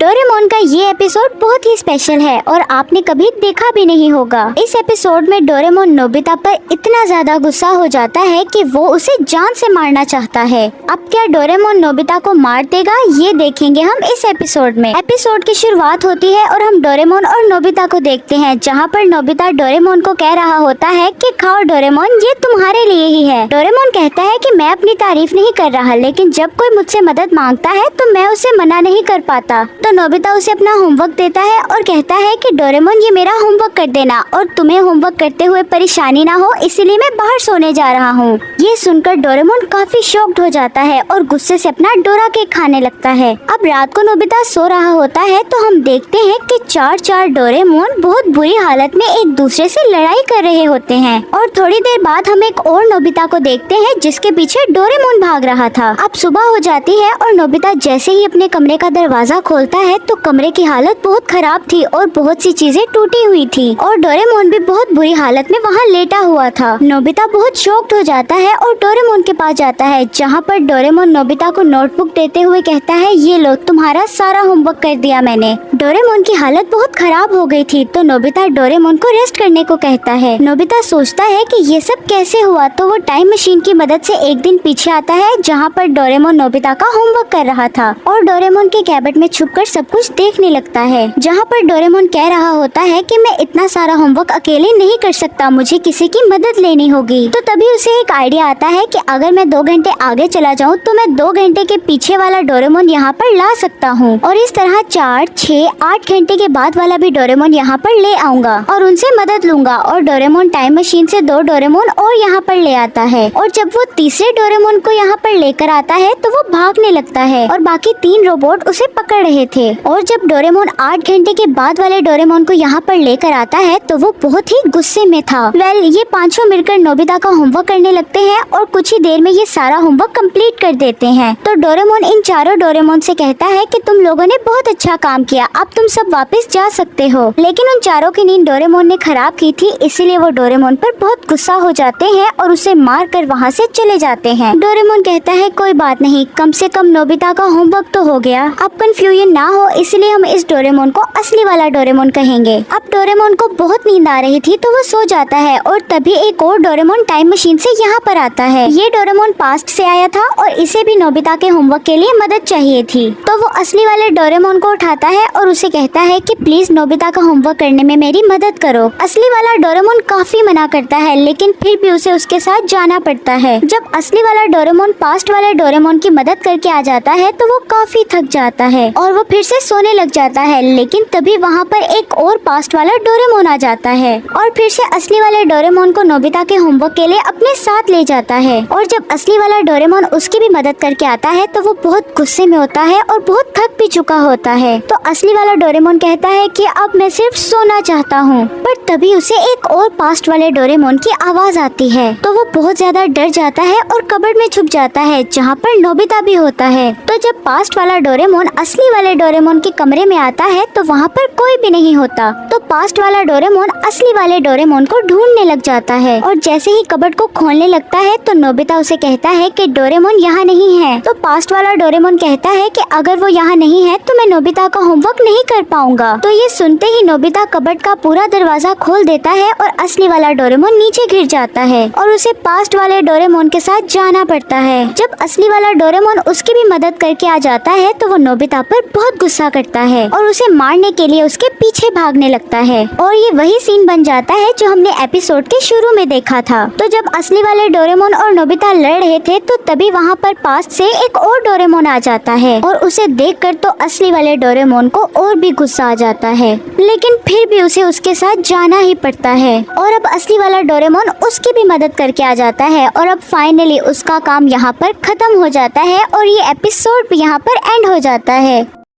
Doraemon का ये episode बहुत ही स्पेशल है और आपने कभी देखा भी नहीं होगा। इस एपिसोड में डोरेमोन नोबिता पर इतना ज्यादा गुस्सा हो जाता है कि वो उसे जान से मारना चाहता है। अब क्या डोरेमोन नोबिता को मार देगा, ये देखेंगे हम इस एपिसोड में। एपिसोड की शुरुआत होती है और हम डोरेमोन और नोबिता को देखते हैं, जहाँ पर नोबिता डोरेमोन को कह रहा होता है कि खाओ डोरेमोन, ये तुम्हारे लिए ही है। डोरेमोन कहता है कि मैं अपनी तारीफ नहीं कर रहा, लेकिन जब कोई मुझसे मदद मांगता है तो मैं उसे मना नहीं कर पाता। तो नोबिता उसे अपना होमवर्क देता है और कहता है कि डोरेमोन ये मेरा होमवर्क कर देना और तुम्हें होमवर्क करते हुए परेशानी ना हो, इसीलिए मैं बाहर सोने जा रहा हूँ। ये सुनकर डोरेमोन काफी शॉक्ड हो जाता है और गुस्से से अपना डोरा केक खाने लगता है। अब रात को नोबिता सो रहा होता है तो हम देखते हैं कि चार डोरेमोन बहुत बुरी हालत में एक दूसरे से लड़ाई कर रहे होते हैं और थोड़ी देर बाद हम एक और नोबिता को देखते हैं जिसके पीछे डोरेमोन भाग रहा था। अब सुबह हो जाती है और नोबिता जैसे ही अपने कमरे का दरवाजा खोलता है तो कमरे की हालत बहुत खराब थी और बहुत सी चीजें टूटी हुई थी और डोरेमोन भी बहुत बुरी हालत में वहाँ लेटा हुआ था। नोबिता बहुत शॉक्ड हो जाता है और डोरेमोन के पास जाता है, जहाँ पर डोरेमोन नोबिता को नोटबुक देते हुए कहता है, ये लो तुम्हारा सारा होमवर्क कर दिया मैंने। डोरेमोन की हालत बहुत खराब हो गई थी तो नोबिता डोरेमोन को रेस्ट करने को कहता है। नोबिता सोचता है कि ये सब कैसे हुआ, तो वो टाइम मशीन की मदद से एक दिन पीछे आता है जहाँ पर डोरेमोन नोबिता का होमवर्क कर रहा था और डोरेमोन के कैबिनेट में छुपकर सब कुछ देखने लगता है, जहाँ पर डोरेमोन कह रहा होता है कि मैं इतना सारा होमवर्क अकेले नहीं कर सकता, मुझे किसी की मदद लेनी होगी। तो तभी उसे एक आइडिया आता है कि अगर मैं 2 घंटे आगे चला जाऊँ तो मैं 2 घंटे के पीछे वाला डोरेमोन यहाँ पर ला सकता हूँ और इस तरह 4, 6, 8 घंटे के बाद वाला भी डोरेमोन यहाँ पर ले आऊंगा और उनसे मदद लूंगा। और डोरेमोन टाइम मशीन से 2 डोरेमोन और यहाँ पर ले आता है और जब वो तीसरे डोरेमोन को यहाँ पर लेकर आता है तो वो भागने लगता है और बाकी 3 रोबोट उसे पकड़ रहे थे। और जब डोरेमोन 8 घंटे के बाद वाले डोरेमोन को यहाँ पर लेकर आता है तो वो बहुत ही गुस्से में था। ये पांचों मिलकर नोबिता का होमवर्क करने लगते हैं और कुछ ही देर में ये सारा होमवर्क कंप्लीट कर देते हैं। तो डोरेमोन इन चारों डोरेमोन से कहता है कि तुम लोगों ने बहुत अच्छा काम किया, अब तुम सब वापस जा सकते हो। लेकिन उन चारों की नींद डोरेमोन ने खराब की थी, इसीलिए वो डोरेमोन पर बहुत गुस्सा हो जाते हैं और उसे मार कर वहाँ से चले जाते हैं। डोरेमोन कहता है कोई बात नहीं, कम से कम नोबिता का होमवर्क तो हो गया। अब कंफ्यूजन ना हो इसलिए हम इस डोरेमोन को असली वाला डोरेमोन कहेंगे। अब डोरेमोन को बहुत नींद आ रही थी तो वो सो जाता है और तभी एक और डोरेमोन टाइम मशीन से यहाँ पर आता है। ये डोरेमोन पास्ट से आया था और इसे भी नोबिता के होमवर्क के लिए मदद चाहिए थी। तो वो असली वाले डोरेमोन को उठाता है और उसे कहता है कि प्लीज नोबिता का होमवर्क करने में मेरी मदद करो। असली वाला डोरेमोन काफी मना करता है लेकिन फिर भी उसे उसके साथ जाना पड़ता है। जब असली वाला डोरेमोन पास्ट वाले डोरेमोन की मदद करके आ जाता है तो वो काफी थक जाता है और वो फिर से सोने लग जाता है, लेकिन तभी वहाँ पर एक और पास्ट वाला डोरेमोन आ जाता है और फिर से असली वाले डोरेमोन को नोबिता के होमवर्क के लिए अपने साथ ले जाता है। और जब असली वाला डोरेमोन उसकी भी मदद करके आता है तो वो बहुत गुस्से में होता है और बहुत थक भी चुका होता है। तो असली वाला डोरेमोन कहता है कि अब मैं सिर्फ सोना चाहता हूँ, पर तभी उसे एक और पास्ट वाले डोरेमोन की आवाज आती है तो वो बहुत ज्यादा डर जाता है और कबर्ड में छुप जाता है जहाँ पर नोबिता भी होता है। तो जब पास्ट वाला डोरेमोन असली वाले डोरेमोन के कमरे में आता है तो वहाँ पर कोई भी नहीं होता। तो पास्ट वाला डोरेमोन असली वाले डोरेमोन को ढूंढने लग जाता है और जैसे ही कबर्ड को खोलने लगता है तो नोबिता उसे कहता है कि डोरेमोन यहाँ नहीं है। तो पास्ट वाला डोरेमोन कहता है कि अगर वो यहाँ नहीं है तो मैं नोबिता का होमवर्क नहीं कर पाऊंगा। तो ये सुनते ही नोबिता कबर्ड का पूरा दरवाजा खोल देता है और असली वाला डोरेमोन नीचे गिर जाता है और उसे पास्ट वाले डोरेमोन के साथ जाना पड़ता है। जब असली वाला डोरेमोन उसकी भी मदद करके आ जाता है तो वो नोबिता पर बहुत गुस्सा करता है और उसे मारने के लिए उसके पीछे भागने लगता है और ये वही सीन बन जाता है जो हमने एपिसोड के शुरू में देखा था। तो जब असली वाले डोरेमोन और नोबिता लड़ रहे थे तो तभी वहाँ पर पास से एक और डोरेमोन आ जाता है और उसे देखकर तो असली वाले डोरेमोन को और भी गुस्सा आ जाता है, लेकिन फिर भी उसे उसके साथ जाना ही पड़ता है। और अब असली वाला डोरेमोन उसकी भी मदद करके आ जाता है और अब फाइनली उसका काम यहाँ पर खत्म हो जाता है और ये एपिसोड भी यहाँ पर एंड हो जाता है।